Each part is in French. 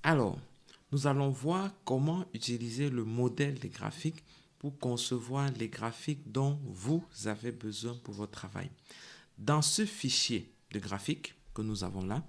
Alors, nous allons voir comment utiliser le modèle des graphiques pour concevoir les graphiques dont vous avez besoin pour votre travail. Dans ce fichier de graphique que nous avons là,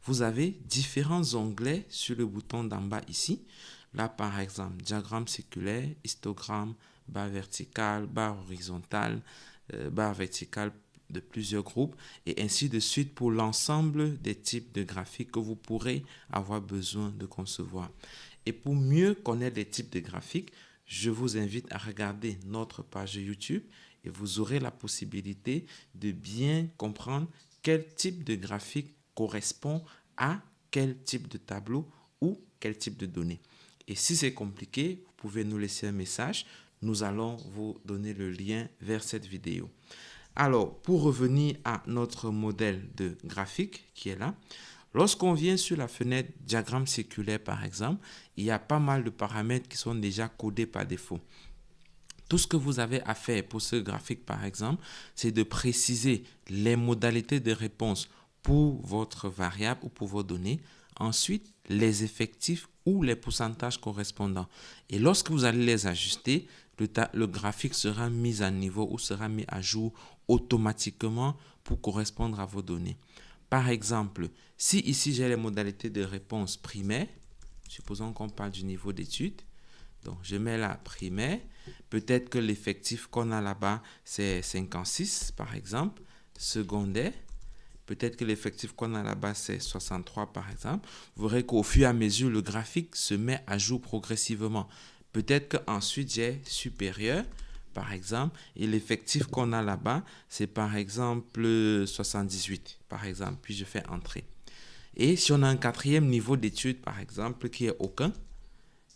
vous avez différents onglets sur le bouton d'en bas ici. Là, par exemple, diagramme circulaire, histogramme, barre verticale, barre horizontale, barre verticale de plusieurs groupes et ainsi de suite pour l'ensemble des types de graphiques que vous pourrez avoir besoin de concevoir. Et pour mieux connaître les types de graphiques, je vous invite à regarder notre page YouTube et vous aurez la possibilité de bien comprendre quel type de graphique correspond à quel type de tableau ou quel type de données. Et si c'est compliqué, vous pouvez nous laisser un message. Nous allons vous donner le lien vers cette vidéo. Alors, pour revenir à notre modèle de graphique qui est là, lorsqu'on vient sur la fenêtre diagramme circulaire par exemple, il y a pas mal de paramètres qui sont déjà codés par défaut. Tout ce que vous avez à faire pour ce graphique, par exemple, c'est de préciser les modalités de réponse pour votre variable ou pour vos données. Ensuite, les effectifs ou les pourcentages correspondants. Et lorsque vous allez les ajuster, le graphique sera mis à niveau ou sera mis à jour automatiquement pour correspondre à vos données. Par exemple, si ici j'ai les modalités de réponse primaire, supposons qu'on parle du niveau d'études, donc, je mets la primaire. Peut-être que l'effectif qu'on a là-bas, c'est 56, par exemple. Secondaire. Peut-être que l'effectif qu'on a là-bas, c'est 63, par exemple. Vous verrez qu'au fur et à mesure, le graphique se met à jour progressivement. Peut-être qu'ensuite, j'ai supérieur, par exemple. Et l'effectif qu'on a là-bas, c'est par exemple 78, par exemple. Puis, je fais entrer. Et si on a un quatrième niveau d'études, par exemple, qui est aucun,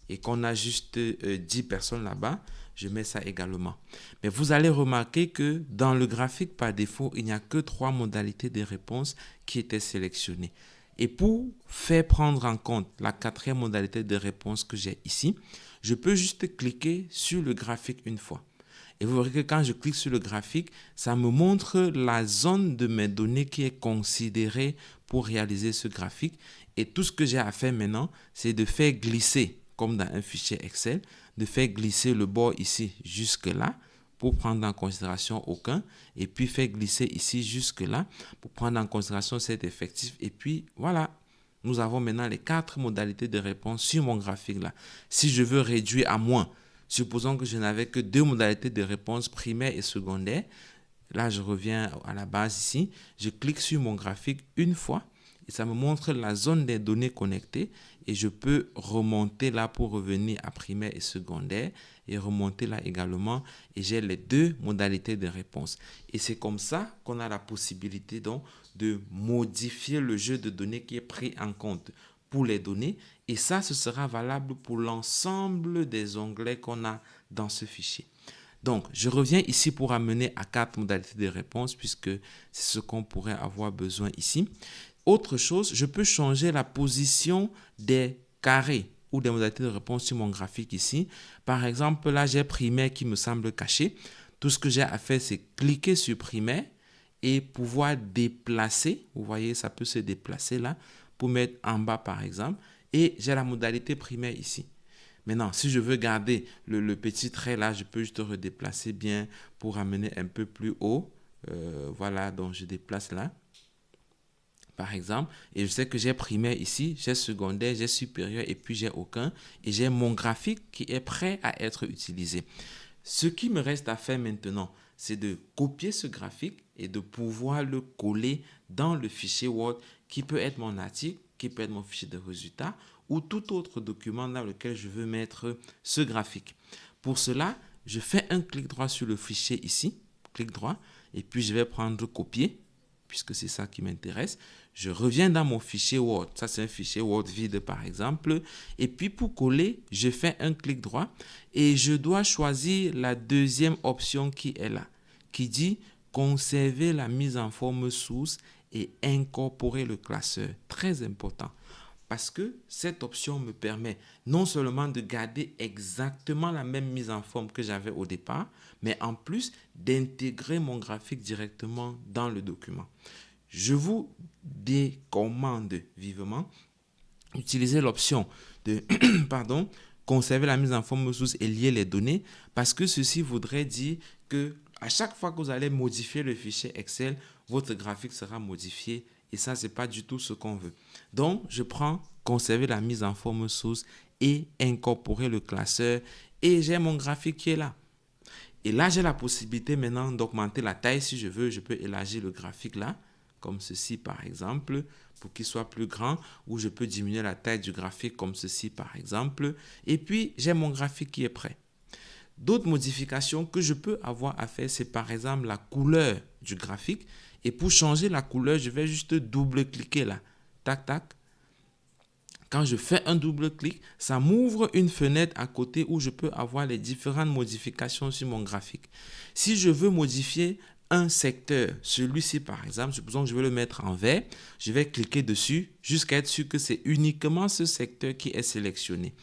et qu'on a juste 10 personnes là-bas, je mets ça également. Mais vous allez remarquer que dans le graphique par défaut, il n'y a que 3 modalités de réponse qui étaient sélectionnées. Et pour faire prendre en compte la quatrième modalité de réponse que j'ai ici, je peux juste cliquer sur le graphique une fois. Et vous verrez que quand je clique sur le graphique, ça me montre la zone de mes données qui est considérée pour réaliser ce graphique. Et tout ce que j'ai à faire maintenant, c'est de faire glisser, comme dans un fichier Excel, de faire glisser le bord ici jusque là pour prendre en considération aucun, et puis faire glisser ici jusque là pour prendre en considération cet effectif. Et puis voilà, nous avons maintenant les 4 modalités de réponse sur mon graphique là. Si je veux réduire à moins, supposons que je n'avais que 2 modalités de réponse, primaire et secondaire. Là, je reviens à la base ici. Je clique sur mon graphique une fois et ça me montre la zone des données connectées et je peux remonter là pour revenir à primaire et secondaire et remonter là également et j'ai les 2 modalités de réponse. Et c'est comme ça qu'on a la possibilité donc de modifier le jeu de données qui est pris en compte pour les données et ça, ce sera valable pour l'ensemble des onglets qu'on a dans ce fichier. Donc, je reviens ici pour amener à 4 modalités de réponse puisque c'est ce qu'on pourrait avoir besoin ici. Autre chose, je peux changer la position des carrés ou des modalités de réponse sur mon graphique ici. Par exemple, là, j'ai primaire qui me semble caché. Tout ce que j'ai à faire, c'est cliquer sur primaire et pouvoir déplacer. Vous voyez, ça peut se déplacer là pour mettre en bas, par exemple. Et j'ai la modalité primaire ici. Maintenant, si je veux garder le petit trait là, je peux juste redéplacer bien pour amener un peu plus haut. Voilà, donc je déplace là, par exemple. Et je sais que j'ai primaire ici, j'ai secondaire, j'ai supérieur et puis j'ai aucun. Et j'ai mon graphique qui est prêt à être utilisé. Ce qui me reste à faire maintenant, c'est de copier ce graphique et de pouvoir le coller dans le fichier Word qui peut être mon article, qui peut être mon fichier de résultats ou tout autre document dans lequel je veux mettre ce graphique. Pour cela, je fais un clic droit sur le fichier ici, clic droit, et puis je vais prendre copier, puisque c'est ça qui m'intéresse. Je reviens dans mon fichier Word. Ça, c'est un fichier Word vide, par exemple. Et puis, pour coller, je fais un clic droit et je dois choisir la deuxième option qui est là, qui dit conserver la mise en forme source et incorporer le classeur. Très important. Parce que cette option me permet non seulement de garder exactement la même mise en forme que j'avais au départ, mais en plus d'intégrer mon graphique directement dans le document. Je vous décommande vivement utiliser l'option de pardon, conserver la mise en forme source et lier les données parce que ceci voudrait dire que à chaque fois que vous allez modifier le fichier Excel, votre graphique sera modifié et ça, c'est pas du tout ce qu'on veut. Donc, je prends conserver la mise en forme source et incorporer le classeur et j'ai mon graphique qui est là. Et là, j'ai la possibilité maintenant d'augmenter la taille si je veux. Je peux élargir le graphique là, comme ceci par exemple, pour qu'il soit plus grand, ou je peux diminuer la taille du graphique comme ceci par exemple. Et puis, j'ai mon graphique qui est prêt. D'autres modifications que je peux avoir à faire, c'est par exemple la couleur du graphique. Et pour changer la couleur, je vais juste double-cliquer là. Tac, tac. Quand je fais un double-clic, ça m'ouvre une fenêtre à côté où je peux avoir les différentes modifications sur mon graphique. Si je veux modifier un secteur, celui-ci par exemple, supposons que je veux le mettre en vert, je vais cliquer dessus jusqu'à être sûr que c'est uniquement ce secteur qui est sélectionné.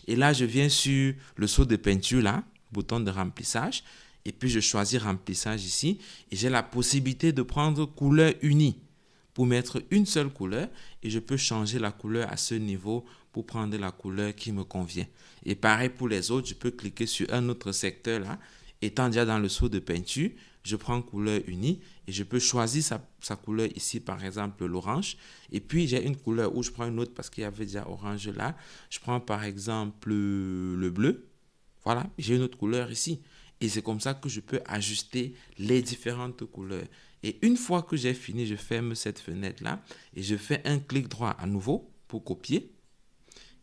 Et là, je viens sur le seau de peinture là, bouton de remplissage, et puis je choisis remplissage ici, et j'ai la possibilité de prendre couleur unie pour mettre une seule couleur et je peux changer la couleur à ce niveau pour prendre la couleur qui me convient. Et pareil pour les autres, je peux cliquer sur un autre secteur là. Étant déjà dans le seau de peinture, je prends couleur unie et je peux choisir sa couleur ici, par exemple l'orange. Et puis j'ai une couleur où je prends une autre parce qu'il y avait déjà orange là. Je prends par exemple le bleu. Voilà, j'ai une autre couleur ici. Et c'est comme ça que je peux ajuster les différentes couleurs. Et une fois que j'ai fini, je ferme cette fenêtre-là et je fais un clic droit à nouveau pour copier.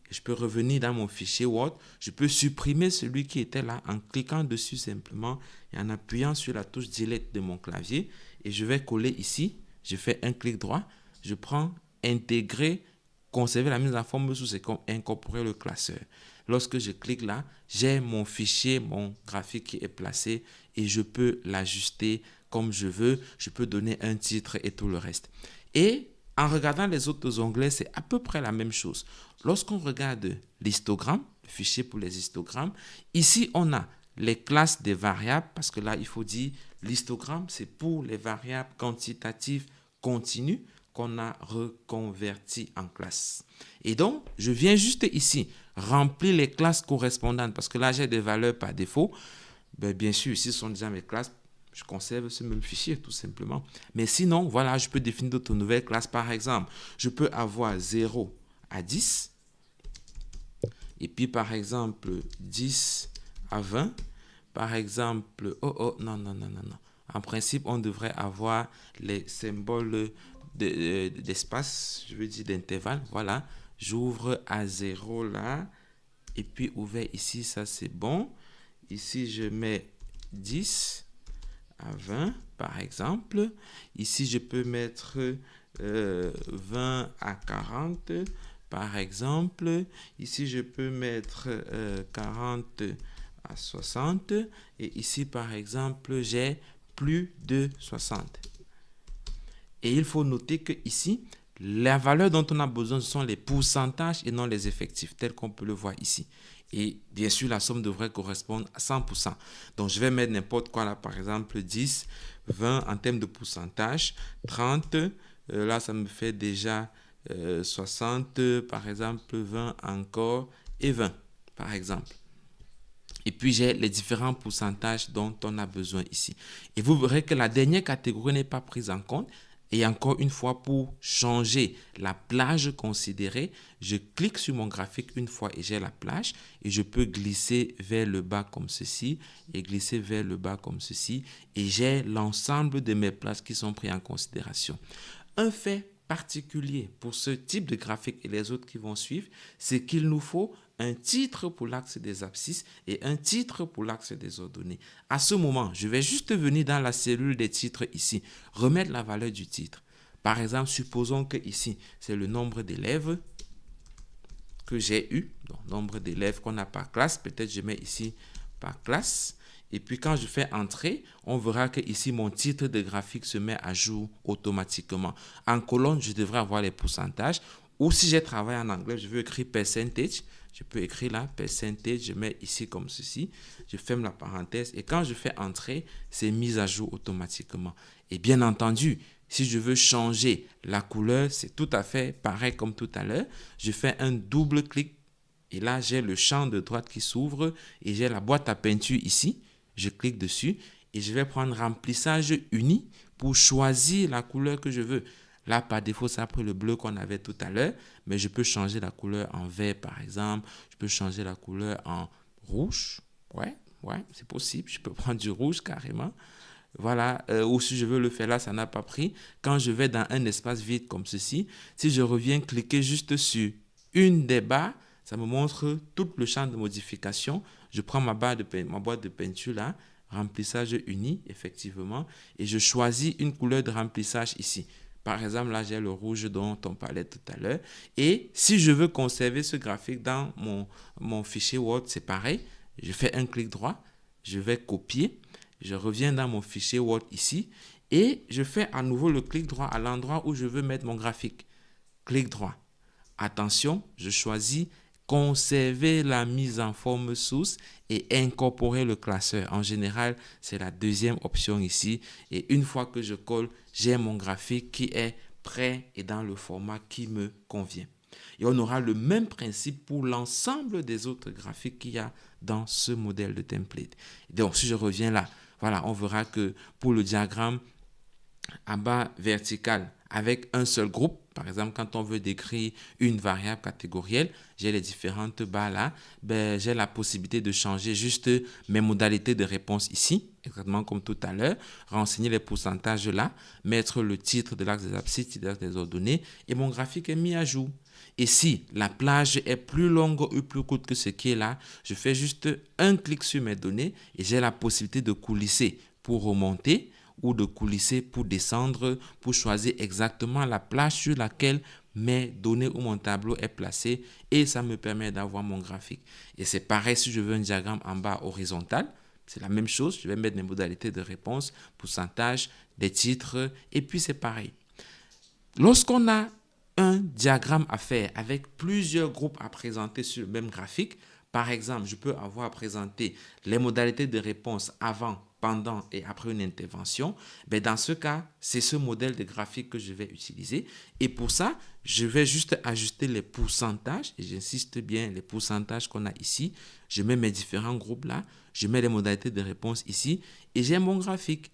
Et je peux revenir dans mon fichier Word. Je peux supprimer celui qui était là en cliquant dessus simplement et en appuyant sur la touche Delete de mon clavier. Et je vais coller ici. Je fais un clic droit. Je prends Intégrer, conserver la mise en forme sous et incorporer le classeur. Lorsque je clique là, j'ai mon fichier, mon graphique qui est placé et je peux l'ajuster comme je veux. Je peux donner un titre et tout le reste. Et en regardant les autres onglets, c'est à peu près la même chose. Lorsqu'on regarde l'histogramme, le fichier pour les histogrammes, ici on a les classes des variables parce que là il faut dire l'histogramme c'est pour les variables quantitatives continues qu'on a reconverti en classe. Et donc, je viens juste ici remplir les classes correspondantes parce que là, j'ai des valeurs par défaut. Bien sûr, ici, ce sont déjà mes classes. Je conserve ce même fichier, tout simplement. Mais sinon, voilà, je peux définir d'autres nouvelles classes. Par exemple, je peux avoir 0 à 10. Et puis, par exemple, 10 à 20. Par exemple, non. En principe, on devrait avoir les symboles d'espace, je veux dire d'intervalle. Voilà, j'ouvre à 0 là, et puis ouvert ici, ça c'est bon. Ici, je mets 10 à 20, par exemple. Ici, je peux mettre 20 à 40, par exemple. Ici, je peux mettre 40 à 60. Et ici, par exemple, j'ai plus de 60. Et il faut noter que ici, la valeur dont on a besoin, ce sont les pourcentages et non les effectifs, tel qu'on peut le voir ici. Et bien sûr, la somme devrait correspondre à 100%. Donc, je vais mettre n'importe quoi là, par exemple 10, 20 en termes de pourcentage, 30, là, ça me fait déjà 60, par exemple 20 encore, et 20, par exemple. Et puis, j'ai les différents pourcentages dont on a besoin ici. Et vous verrez que la dernière catégorie n'est pas prise en compte. Et encore une fois, pour changer la plage considérée, je clique sur mon graphique une fois et j'ai la plage. Et je peux glisser vers le bas comme ceci et glisser vers le bas comme ceci. Et j'ai l'ensemble de mes plages qui sont prises en considération. Un fait particulier pour ce type de graphique et les autres qui vont suivre, c'est qu'il nous faut un titre pour l'axe des abscisses et un titre pour l'axe des ordonnées. À ce moment, je vais juste venir dans la cellule des titres ici, remettre la valeur du titre. Par exemple, supposons que ici, c'est le nombre d'élèves que j'ai eu, donc nombre d'élèves qu'on a par classe, peut-être je mets ici par classe. Et puis quand je fais entrer, on verra que ici mon titre de graphique se met à jour automatiquement. En colonne, je devrais avoir les pourcentages. Ou si j'ai travaillé en anglais, je veux écrire percentage. Je peux écrire là, percentage, je mets ici comme ceci. Je ferme la parenthèse et quand je fais entrer, c'est mis à jour automatiquement. Et bien entendu, Si je veux changer la couleur, c'est tout à fait pareil comme tout à l'heure. Je fais un double clic et là, j'ai le champ de droite qui s'ouvre et j'ai la boîte à peinture ici. Je clique dessus et je vais prendre remplissage uni pour choisir la couleur que je veux. Là, par défaut, ça a pris le bleu qu'on avait tout à l'heure, mais je peux changer la couleur en vert, par exemple. Je peux changer la couleur en rouge. Ouais, c'est possible. Je peux prendre du rouge carrément. Voilà, ou si je veux le faire là, ça n'a pas pris. Quand je vais dans un espace vide comme ceci, si je reviens cliquer juste sur une des barres, ça me montre tout le champ de modification. Je prends ma boîte de peinture là, remplissage uni, effectivement, et je choisis une couleur de remplissage ici. Par exemple, là, j'ai le rouge dont on parlait tout à l'heure. Et si je veux conserver ce graphique dans mon fichier Word, c'est pareil. Je fais un clic droit, je vais copier. Je reviens dans mon fichier Word ici et je fais à nouveau le clic droit à l'endroit où je veux mettre mon graphique. Clic droit. Attention, je choisis conserver la mise en forme source et incorporer le classeur. En général, c'est la deuxième option ici. Et une fois que je colle, j'ai mon graphique qui est prêt et dans le format qui me convient. Et on aura le même principe pour l'ensemble des autres graphiques qu'il y a dans ce modèle de template. Donc, si je reviens là, voilà, on verra que pour le diagramme en bas vertical avec un seul groupe, par exemple, quand on veut décrire une variable catégorielle, j'ai les différentes barres là, j'ai la possibilité de changer juste mes modalités de réponse ici, exactement comme tout à l'heure, renseigner les pourcentages là, mettre le titre de l'axe des abscisses, titre de l'axe des ordonnées, et mon graphique est mis à jour. Et si la plage est plus longue ou plus courte que ce qui est là, je fais juste un clic sur mes données et j'ai la possibilité de coulisser pour remonter ou de coulisser pour descendre, pour choisir exactement la plage sur laquelle mes données ou mon tableau est placé et ça me permet d'avoir mon graphique. Et c'est pareil si je veux un diagramme en bas horizontal, c'est la même chose, je vais mettre mes modalités de réponse, pourcentage, des titres et puis c'est pareil. Lorsqu'on a un diagramme à faire avec plusieurs groupes à présenter sur le même graphique, par exemple, je peux avoir à présenter les modalités de réponse avant, pendant et après une intervention. Dans ce cas, c'est ce modèle de graphique que je vais utiliser. Et pour ça, je vais juste ajuster les pourcentages. Et j'insiste bien, les pourcentages qu'on a ici. Je mets mes différents groupes là. Je mets les modalités de réponse ici. Et j'ai mon graphique.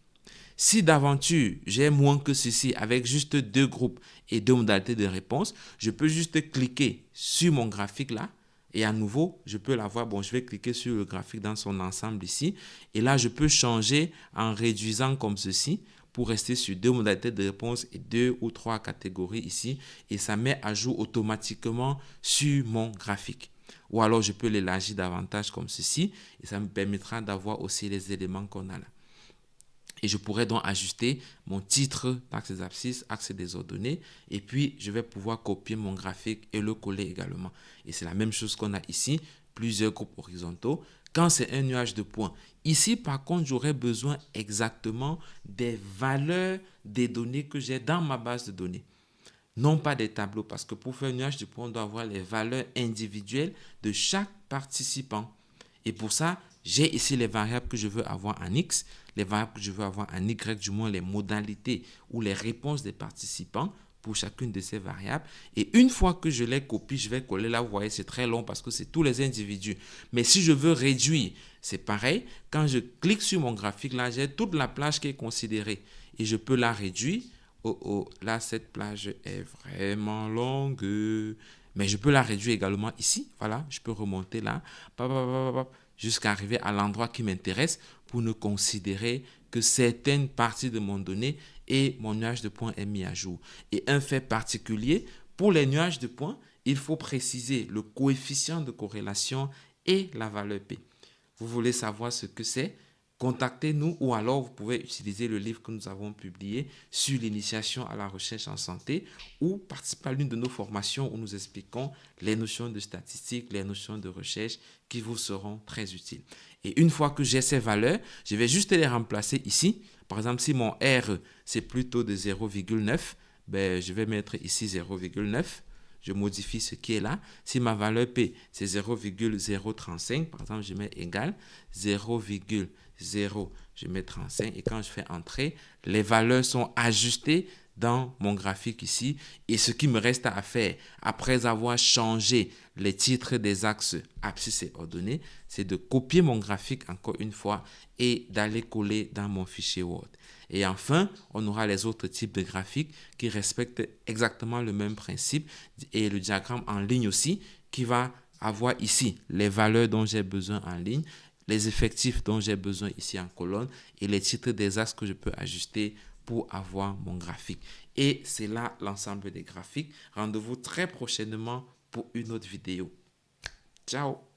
Si d'aventure, j'ai moins que ceci avec juste deux groupes et deux modalités de réponse, je peux juste cliquer sur mon graphique là. Et à nouveau, je peux l'avoir. Bon, je vais cliquer sur le graphique dans son ensemble ici. Et là, je peux changer en réduisant comme ceci pour rester sur deux modalités de réponse et deux ou trois catégories ici. Et ça met à jour automatiquement sur mon graphique. Ou alors, je peux l'élargir davantage comme ceci. Et ça me permettra d'avoir aussi les éléments qu'on a là. Et je pourrais donc ajuster mon titre d'axe des abscisses, axe des ordonnées. Et puis, je vais pouvoir copier mon graphique et le coller également. Et c'est la même chose qu'on a ici, plusieurs groupes horizontaux. Quand c'est un nuage de points, ici, par contre, j'aurais besoin exactement des valeurs des données que j'ai dans ma base de données. Non pas des tableaux, parce que pour faire un nuage de points, on doit avoir les valeurs individuelles de chaque participant. Et pour ça, j'ai ici les variables que je veux avoir en X, les variables que je veux avoir en Y, du moins les modalités ou les réponses des participants pour chacune de ces variables. Et une fois que je les copie, je vais coller là. Vous voyez, c'est très long parce que c'est tous les individus. Mais si je veux réduire, c'est pareil. Quand je clique sur mon graphique, là, j'ai toute la plage qui est considérée. Et je peux la réduire. Là, cette plage est vraiment longue. Mais je peux la réduire également ici. Voilà, je peux remonter là. Jusqu'à arriver à l'endroit qui m'intéresse pour ne considérer que certaines parties de mon donnée et mon nuage de points est mis à jour. Et un fait particulier, pour les nuages de points, il faut préciser le coefficient de corrélation et la valeur P. Vous voulez savoir ce que c'est? Contactez-nous ou alors vous pouvez utiliser le livre que nous avons publié sur l'initiation à la recherche en santé ou participer à l'une de nos formations où nous expliquons les notions de statistique, les notions de recherche qui vous seront très utiles. Et une fois que j'ai ces valeurs, je vais juste les remplacer ici. Par exemple, si mon R c'est plutôt de 0,9, je vais mettre ici 0,9. Je modifie ce qui est là. Si ma valeur P, c'est 0,035, par exemple, je mets égal 0,0, je mets 35. Et quand je fais entrer, les valeurs sont ajustées dans mon graphique ici. Et ce qui me reste à faire, après avoir changé les titres des axes abscisse et ordonnées, c'est de copier mon graphique encore une fois et d'aller coller dans mon fichier Word. Et enfin, on aura les autres types de graphiques qui respectent exactement le même principe et le diagramme en ligne aussi qui va avoir ici les valeurs dont j'ai besoin en ligne, les effectifs dont j'ai besoin ici en colonne et les titres des axes que je peux ajuster pour avoir mon graphique. Et c'est là l'ensemble des graphiques. Rendez-vous très prochainement pour une autre vidéo. Ciao!